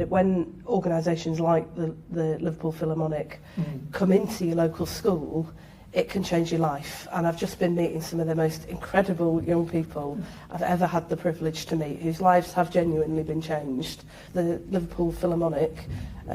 when organisations like the Liverpool Philharmonic come into your local school, it can change your life. And I've just been meeting some of the most incredible young people I've ever had the privilege to meet, whose lives have genuinely been changed. The Liverpool Philharmonic,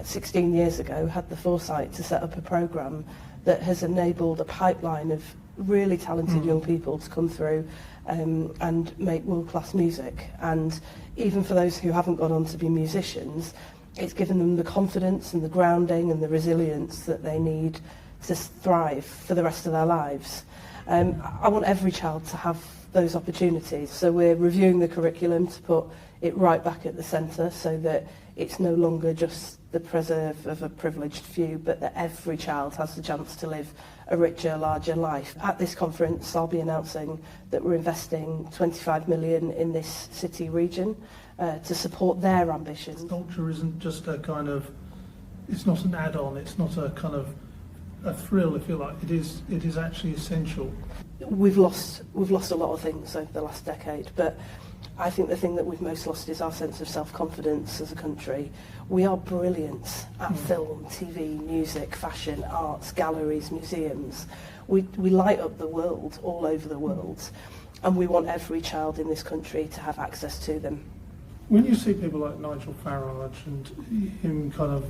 16 years ago, had the foresight to set up a programme that has enabled a pipeline of really talented young people to come through and make world-class music. And even for those who haven't gone on to be musicians, it's given them the confidence and the grounding and the resilience that they need to thrive for the rest of their lives. I want every child to have those opportunities, so we're reviewing the curriculum to put it right back at the centre so that it's no longer just the preserve of a privileged few, but that every child has the chance to live a richer, larger life. At this conference, I'll be announcing that we're investing 25 million in this city region to support their ambitions. Culture isn't just a kind of, it's not an add-on, it's not a kind of a thrill, if you like. It is actually essential. We've lost a lot of things over the last decade, but I think the thing that we've most lost is our sense of self-confidence as a country. We are brilliant at film, TV, music, fashion, arts, galleries, museums. We light up the world, all over the world, and we want every child in this country to have access to them. When you see people like Nigel Farage and him kind of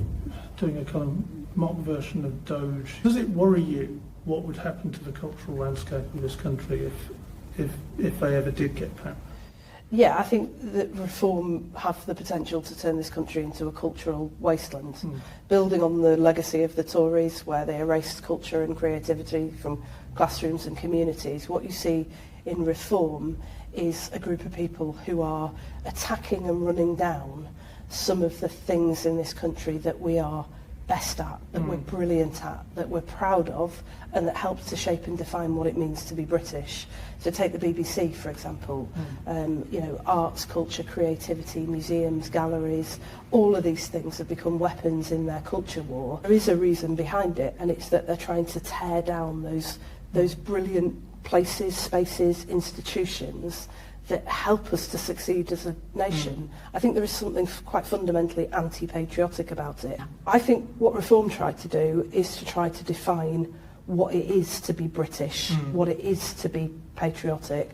doing a kind of mock version of Doge, does it worry you what would happen to the cultural landscape of this country if they ever did get power? Yeah, I think that Reform have the potential to turn this country into a cultural wasteland, building on the legacy of the Tories, where they erased culture and creativity from classrooms and communities. What you see in Reform is a group of people who are attacking and running down some of the things in this country that we are best at, that we're brilliant at, that we're proud of, and that helps to shape and define what it means to be British. So take the BBC, for example. Arts, culture, creativity, museums, galleries, all of these things have become weapons in their culture war. There is a reason behind it, and it's that they're trying to tear down those brilliant places, spaces, institutions that help us to succeed as a nation. I think there is something quite fundamentally anti-patriotic about it. I think what Reform tried to do is to try to define what it is to be British, what it is to be patriotic,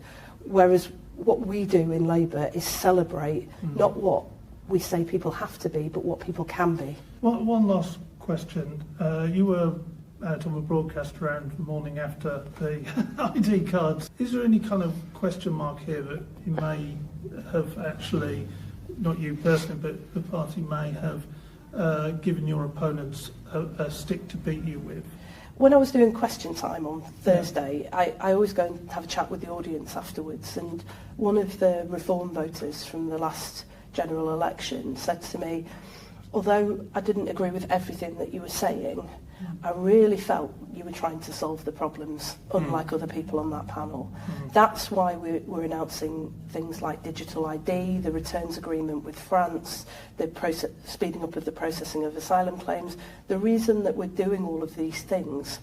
whereas what we do in Labour is celebrate not what we say people have to be, but what people can be. One last question. You were out on a broadcast around the morning after the ID cards. Is there any kind of question mark here that you may have actually, not you personally, but the party may have given your opponents a stick to beat you with? When I was doing question time on Thursday, I always go and have a chat with the audience afterwards, and one of the Reform voters from the last general election said to me, although I didn't agree with everything that you were saying, I really felt you were trying to solve the problems, unlike other people on that panel. That's why we're announcing things like digital ID, the returns agreement with France, the speeding up of the processing of asylum claims. The reason that we're doing all of these things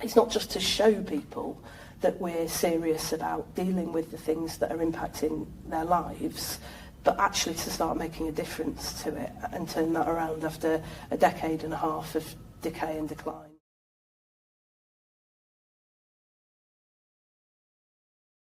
is not just to show people that we're serious about dealing with the things that are impacting their lives, but actually to start making a difference to it and turn that around after a decade and a half of decay and decline.